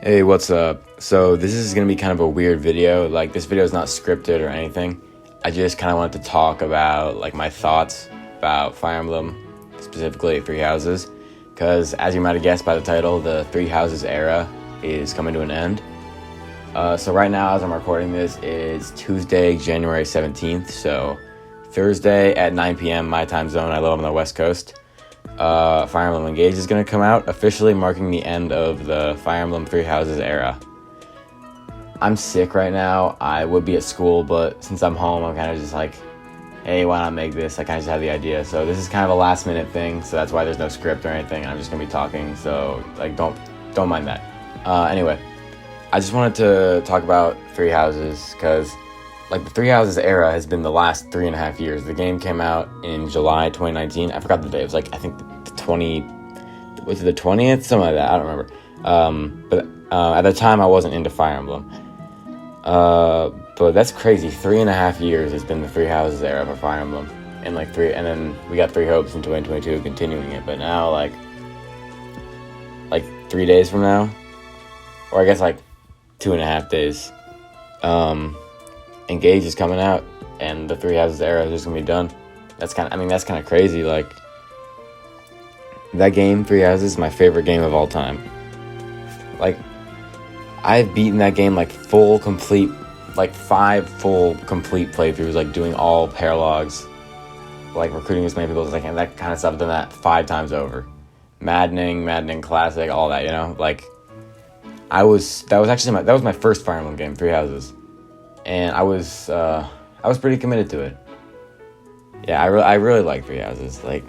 Hey, what's up? So this is going to be kind of a weird video. Like, this video is not scripted or anything. I just kind of wanted to talk about, like, my thoughts about Fire Emblem, specifically Three Houses. Because, as you might have guessed by the title, the Three Houses era is coming to an end. So right now, as I'm recording this, it's Tuesday, January 17th. So Thursday at 9 p.m. my time zone. I live on the West Coast. Fire Emblem Engage is going to come out, officially marking the end of the Fire Emblem Three Houses era. I'm sick right now. I would be at school, but since I'm home, I'm kind of just like, hey, why not make this? I kind of just have the idea. So this is kind of a last minute thing, so that's why there's no script or anything. I'm just going to be talking, so like don't mind that. Anyway, I just wanted to talk about Three Houses because like the Three Houses era has been the last 3.5 years. The game came out in July 2019. I forgot the day. It was like, I think the 20th? Something like that. I don't remember. But at the time I wasn't into Fire Emblem. But that's crazy. 3.5 years has been the Three Houses era for Fire Emblem. And then we got Three Hopes in 2022 continuing it. But now like 3 days from now, or I guess like 2.5 days, Engage is coming out, and the Three Houses era is just gonna be done. That's kind of crazy. Like, that game, Three Houses, is my favorite game of all time. Like, I've beaten that game like 5 full complete playthroughs, like doing all paralogs, like recruiting as many people as I can, that kind of stuff. I've done that 5 times over. Maddening Classic, all that, you know. Like, that was my first Fire Emblem game, Three Houses. And I was pretty committed to it. Yeah, I really like Three Houses. Like,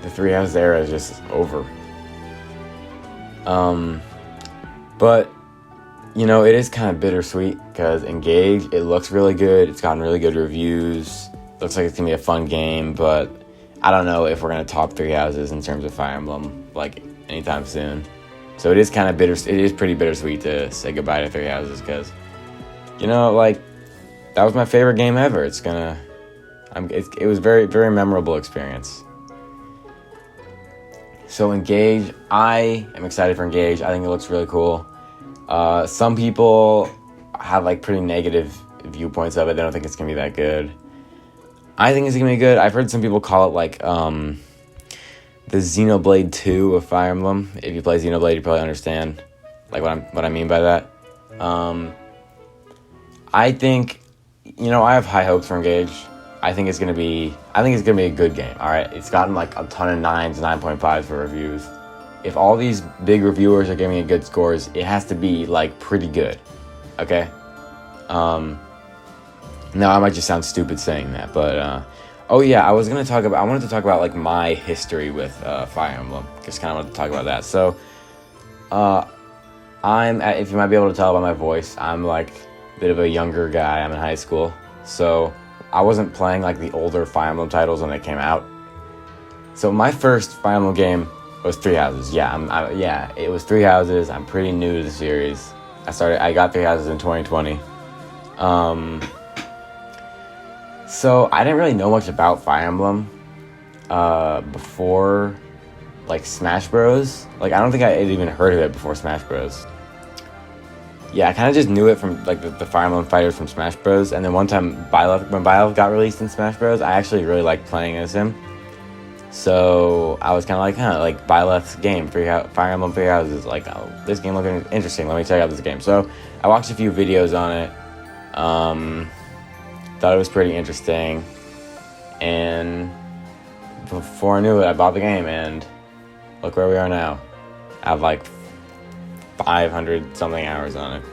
the Three Houses era is just over. But you know, it is kind of bittersweet because Engage, it looks really good. It's gotten really good reviews. Looks like it's gonna be a fun game, but I don't know if we're gonna top Three Houses in terms of Fire Emblem like anytime soon. So it is kind of it is pretty bittersweet to say goodbye to Three Houses because, you know, like, that was my favorite game ever. It was very, very memorable experience. So Engage, I am excited for Engage. I think it looks really cool. Some people have like pretty negative viewpoints of it. They don't think it's gonna be that good. I think it's gonna be good. I've heard some people call it like the Xenoblade 2 of Fire Emblem. If you play Xenoblade, you probably understand like what I mean by that. I think, you know, I have high hopes for Engage. I think it's gonna be a good game. All right, it's gotten like a ton of 9s, 9.5s for reviews. If all these big reviewers are giving it good scores, it has to be like pretty good. Okay. Now I might just sound stupid saying that, but oh yeah, I wanted to talk about like my history with Fire Emblem. Just kind of wanted to talk about that. So, if you might be able to tell by my voice, I'm like a bit of a younger guy. I'm in high school, so I wasn't playing like the older Fire Emblem titles when they came out. So my first Fire Emblem game was Three Houses. Yeah, it was Three Houses. I'm pretty new to the series. I got Three Houses in 2020. So I didn't really know much about Fire Emblem before like Smash Bros. Like, I don't think I had even heard of it before Smash Bros. Yeah, I kind of just knew it from like the Fire Emblem fighters from Smash Bros. And then one time when Byleth got released in Smash Bros, I actually really liked playing as him. So I was kind of like Byleth's game, Fire Emblem Three Houses. Like, oh, this game looking interesting. Let me check out this game. So I watched a few videos on it. Thought it was pretty interesting, and before I knew it, I bought the game, and look where we are now. I have like 500 something hours on it.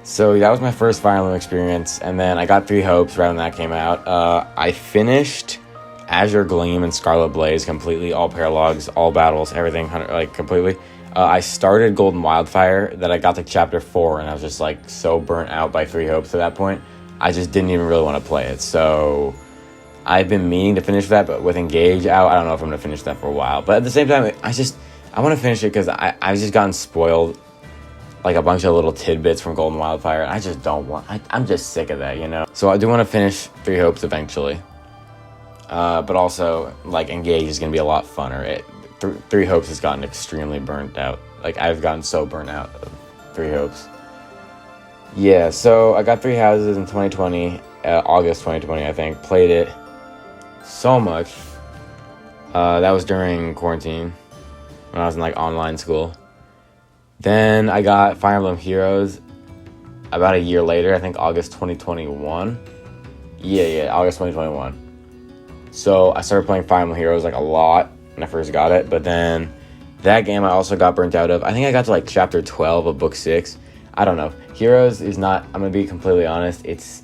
So that was my first Fire Emblem experience, and then I got Three Hopes right when that came out. I finished Azure Gleam and Scarlet Blaze completely, all paralogs, all battles, everything, like completely. I started Golden Wildfire, that I got to chapter 4, and I was just like so burnt out by Three Hopes at that point. I just didn't even really want to play it. So I've been meaning to finish that, but with Engage out, I don't know if I'm going to finish that for a while. But at the same time, I want to finish it because I've just gotten spoiled like a bunch of little tidbits from Golden Wildfire. I just don't want, I'm just sick of that, you know? So I do want to finish Three Hopes eventually. But also, like, Engage is going to be a lot funner. Three Hopes has gotten extremely burnt out. Like, I've gotten so burnt out of Three Hopes. Yeah, so I got Three Houses in 2020, August 2020, I think. Played it so much. That was during quarantine, when I was in, like, online school. Then I got Fire Emblem Heroes about a year later, I think August 2021. Yeah, August 2021. So I started playing Fire Emblem Heroes, like, a lot when I first got it, but then that game I also got burnt out of. I think I got to, like, chapter 12 of book 6. I don't know. Heroes is not, I'm gonna be completely honest, it's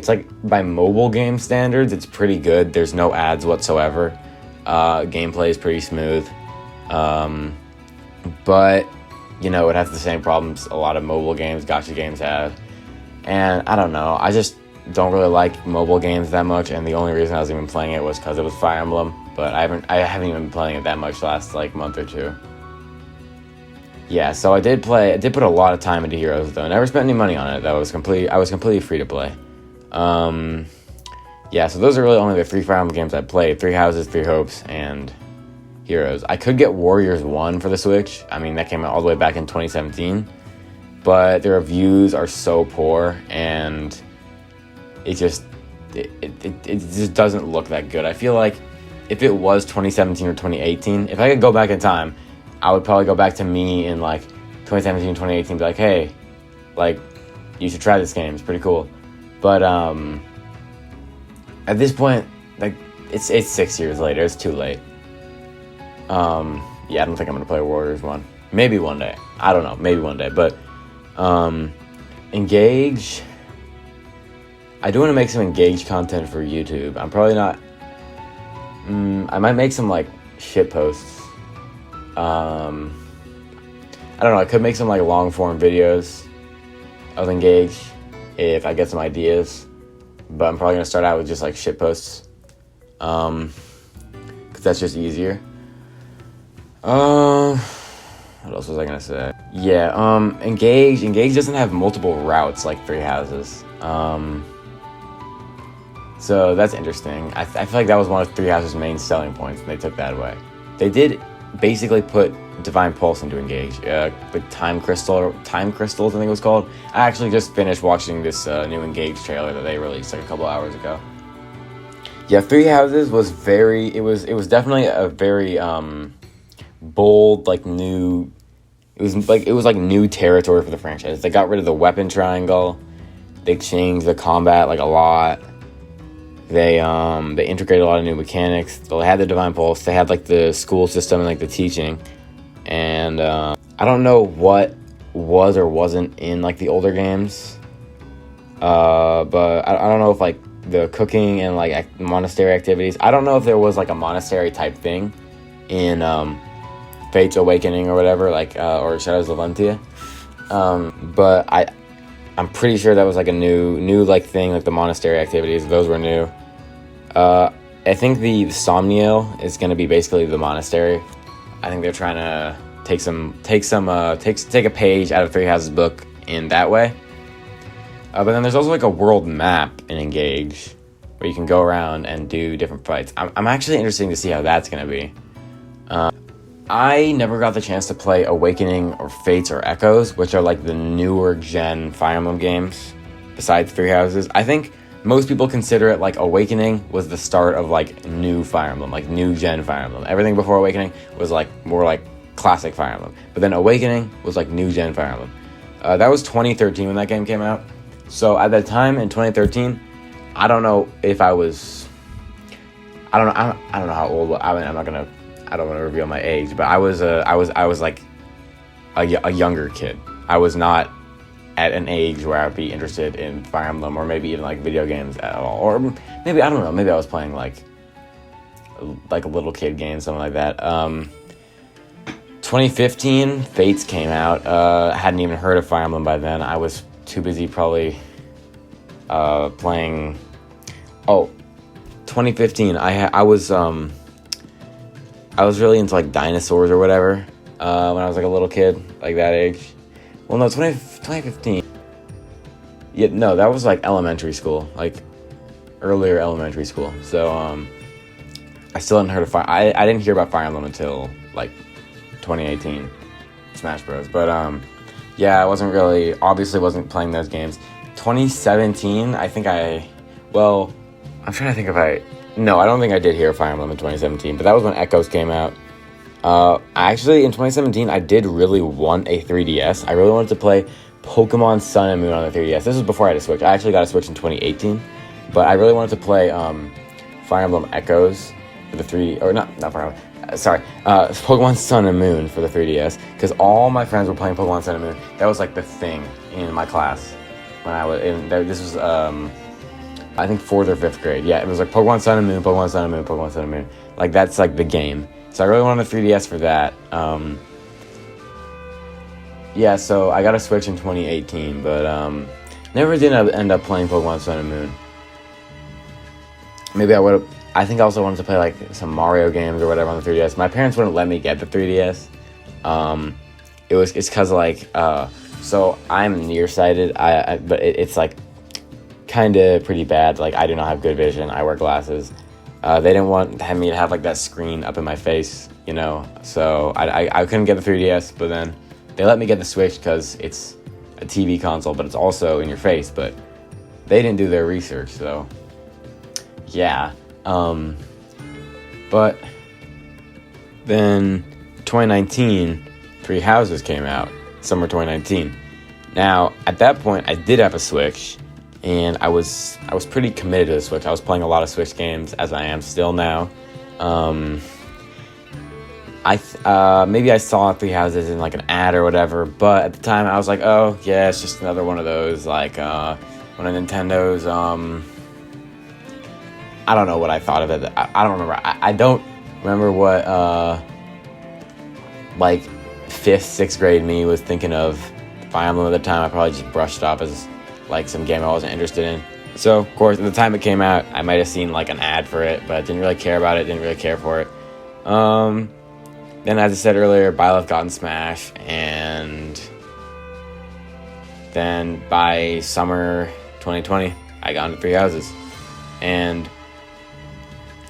like, by mobile game standards, it's pretty good. There's no ads whatsoever. Gameplay is pretty smooth. But, you know, it has the same problems a lot of mobile games, gacha games have. And I don't know, I just don't really like mobile games that much, and the only reason I was even playing it was because it was Fire Emblem, but I haven't even been playing it that much the last, like, month or two. Yeah, so I did put a lot of time into Heroes, though. I never spent any money on it. I was completely free to play. Yeah, so those are really only the 3 Fire Emblem games I played. 3 Houses, 3 Hopes, and Heroes. I could get Warriors 1 for the Switch. I mean, that came out all the way back in 2017. But the reviews are so poor, and it just doesn't look that good. I feel like if it was 2017 or 2018, if I could go back in time, I would probably go back to me in, like, 2017, 2018, and be like, hey, like, you should try this game. It's pretty cool. But at this point, like, it's 6 years later. It's too late. Yeah, I don't think I'm gonna play Warriors 1. Maybe one day. I don't know. Maybe one day. But Engage. I do want to make some Engage content for YouTube. I'm probably not. I might make some, like, shit posts. I don't know. I could make some, like, long form videos of Engage if I get some ideas. But I'm probably gonna start out with just, like, shit posts. Because that's just easier. What else was I gonna say? Yeah, Engage doesn't have multiple routes like 3 Houses. So that's interesting. I feel like that was one of 3 Houses' main selling points, and they took that away. They did basically put Divine Pulse into Engage. Like Time Crystals, I think it was called. I actually just finished watching this new Engage trailer that they released, like, a couple hours ago. Yeah, 3 Houses was it was definitely a very bold, like, new. It was like new territory for the franchise. They got rid of the weapon triangle. They changed the combat, like, a lot. They integrated a lot of new mechanics. They had the Divine Pulse. They had, like, the school system and, like, the teaching. And I don't know what was or wasn't in, like, the older games. But I don't know if, like, the cooking and, like, monastery activities. I don't know if there was, like, a monastery type thing in Fate's Awakening or whatever, like, or Shadows of Valentia. But I'm pretty sure that was, like, a new like thing, like the monastery activities. Those were new. I think the Somniel is going to be basically the monastery. I think they're trying to take a page out of 3 Houses' book in that way. But then there's also, like, a world map in Engage where you can go around and do different fights. I'm actually interested to see how that's going to be. I never got the chance to play Awakening or Fates or Echoes, which are, like, the newer gen Fire Emblem games besides 3 Houses. I think most people consider it, like, Awakening was the start of, like, new Fire Emblem, like, new gen Fire Emblem. Everything before Awakening was, like, more like classic Fire Emblem. But then Awakening was, like, new gen Fire Emblem. That was 2013 when that game came out. So at that time in 2013, I don't know if I was. I don't know how old. I mean, I don't want to reveal my age, but I was like a younger kid. I was not at an age where I'd be interested in Fire Emblem or maybe even, like, video games at all. Or maybe, I don't know, maybe I was playing like a little kid game, something like that. 2015, Fates came out. I hadn't even heard of Fire Emblem by then. I was too busy probably playing. 2015. I was really into, like, dinosaurs or whatever when I was, like, a little kid, like that age. Well, no, 2015. Yeah, no, that was, like, elementary school, like earlier elementary school. So I still hadn't heard of Fire. I didn't hear about Fire Emblem until like 2018 Smash Bros. But yeah, I obviously wasn't playing those games. 2017, I think I'm trying to think no, I don't think I did hear Fire Emblem in 2017, but that was when Echoes came out. Actually, in 2017, I did really want a 3DS. I really wanted to play Pokemon Sun and Moon on the 3DS. This was before I had a Switch. I actually got a Switch in 2018, but I really wanted to play Fire Emblem Echoes for the Pokemon Sun and Moon for the 3DS, because all my friends were playing Pokemon Sun and Moon. That was like the thing in my class when I was in. This was I think 4th or 5th grade. Yeah, it was like Pokemon Sun and Moon, Pokemon Sun and Moon, Pokemon Sun and Moon. Like that's like the game. So I really wanted a 3DS for that. Yeah, so I got a Switch in 2018, but never did end up playing Pokemon Sun and Moon. Maybe I would have. I think I also wanted to play like some Mario games or whatever on the 3DS. My parents wouldn't let me get the 3DS. It's because like so I'm nearsighted. But it's like kind of pretty bad. Like I do not have good vision. I wear glasses. They didn't want me to have like that screen up in my face, you know. So I couldn't get the 3DS, but then they let me get the Switch because it's a TV console, but it's also in your face. But they didn't do their research, so yeah. But then 2019, Three Houses came out, summer 2019. Now, at that point, I did have a Switch, and I was pretty committed to the Switch. I was playing a lot of Switch games, as I am still now. Maybe I saw Three Houses in like an ad or whatever, but at the time I was like, oh yeah, it's just another one of those, like one of Nintendo's I don't know what I thought of it. I don't remember. I don't remember what like 5th, 6th grade me was thinking of Fire Emblem at the time. I probably just brushed it off as like some game I wasn't interested in. So of course, at the time it came out, I might have seen like an ad for it, but I didn't really care about it. Didn't really care for it. Then, as I said earlier, Byleth got in Smash, and then by summer 2020, I got into Three Houses, and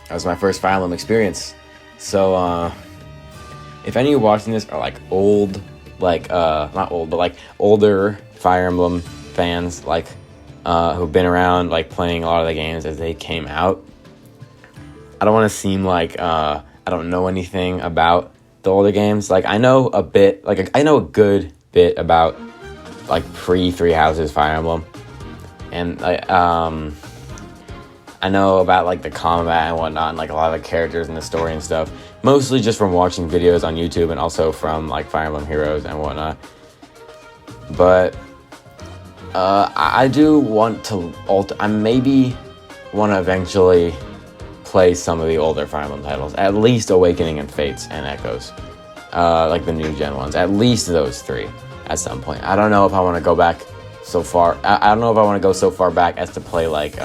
that was my first Fire Emblem experience. So, if any of you watching this are like old, like not old, but like older Fire Emblem fans, like who've been around, like playing a lot of the games as they came out, I don't want to seem like I don't know anything about the older games. Like I know a bit, like I know a good bit about like pre Three Houses Fire Emblem, and like I know about like the combat and whatnot, and like a lot of the characters and the story and stuff, mostly just from watching videos on YouTube and also from like Fire Emblem Heroes and whatnot. But I do want to I maybe want to eventually play some of the older Fire Emblem titles, at least Awakening and Fates and Echoes, like the new gen ones, at least those 3 at some point. I don't know if I want to go back so far. I don't know if I want to go so far back as to play like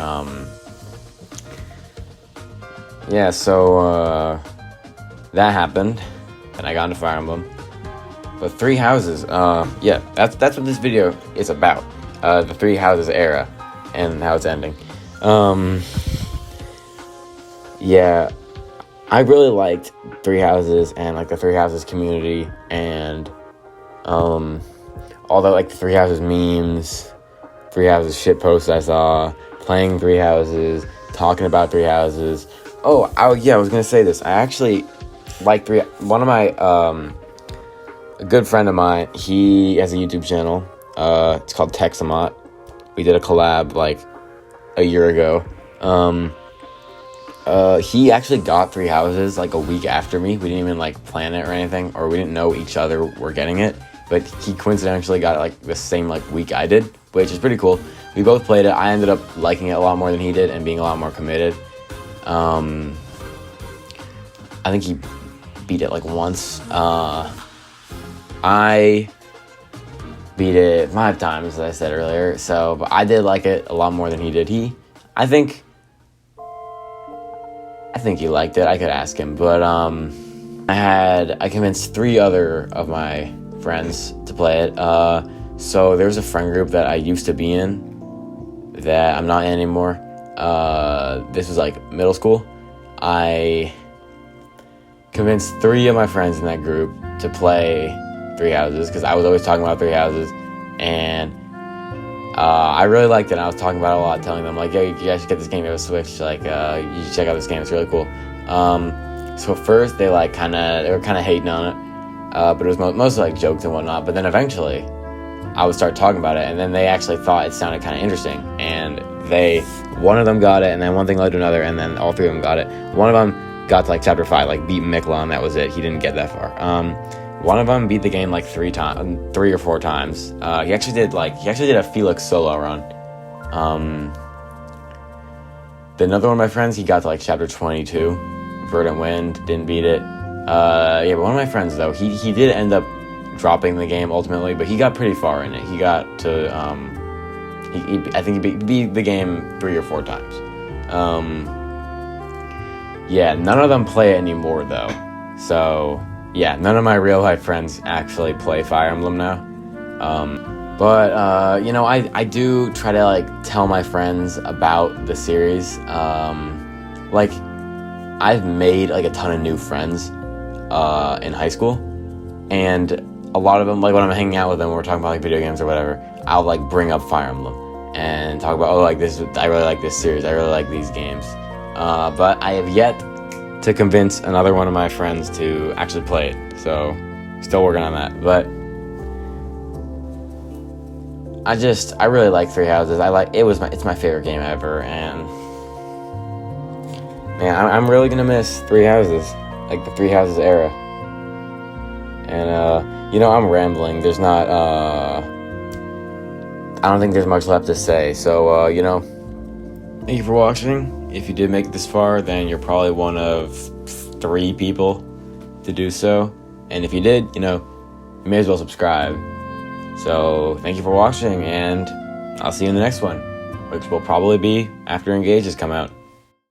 yeah, so that happened, and I got into Fire Emblem. But Three Houses, yeah, that's what this video is about. The Three Houses era and how it's ending. Yeah, I really liked Three Houses and like the Three Houses community, and although like the Three Houses memes, Three Houses shitposts I saw, playing Three Houses, talking about Three Houses. Oh yeah, I was gonna say this. I actually like one of my a good friend of mine, he has a YouTube channel. It's called Texamot. We did a collab like a year ago. He actually got Three Houses like a week after me. We didn't even like plan it or anything, or we didn't know each other were getting it, but he coincidentally got it like the same like week I did, which is pretty cool. We both played it. I ended up liking it a lot more than he did and being a lot more committed. I think he beat it like once. I beat it 5 times, as I said earlier. So, but I did like it a lot more than he did. I think he liked it. I could ask him, but I convinced 3 other of my friends to play it. So there was a friend group that I used to be in that I'm not in anymore. This was like middle school. convinced 3 of my friends in that group to play Three Houses, because I was always talking about Three Houses, and I really liked it. And I was talking about it a lot, telling them like, yo, you guys should get this game to Switch. Like, you should check out this game. It's really cool. So at first they were kind of hating on it, but it was mostly like jokes and whatnot. But then eventually, I would start talking about it, and then they actually thought it sounded kind of interesting. And one of them got it, and then one thing led to another, and then all 3 of them got it. One of them got to like chapter 5, like beat Mikla, and that was it. He didn't get that far. One of them beat the game like 3 or 4 times. He actually did a Felix solo run. Another one of my friends, he got to like chapter 22. Verdant Wind, didn't beat it. But one of my friends though, he did end up dropping the game ultimately, but he got pretty far in it. He got to I think he beat the game 3 or 4 times. None of them play it anymore though. So yeah, none of my real life friends actually play Fire Emblem now. But I do try to like tell my friends about the series. Like, I've made like a ton of new friends in high school, and a lot of them, like when I'm hanging out with them, when we're talking about like video games or whatever, I'll like bring up Fire Emblem and talk about, I really like this series, I really like these games. But I have yet to convince another one of my friends to actually play it, so still working on that. But I really like Three Houses. It's my favorite game ever, and man, I'm really gonna miss Three Houses, like the Three Houses era. And I'm rambling. There's not I don't think there's much left to say. So thank you for watching. If you did make it this far, then you're probably one of 3 people to do so. And if you did, you may as well subscribe. So thank you for watching, and I'll see you in the next one, which will probably be after Engages come out.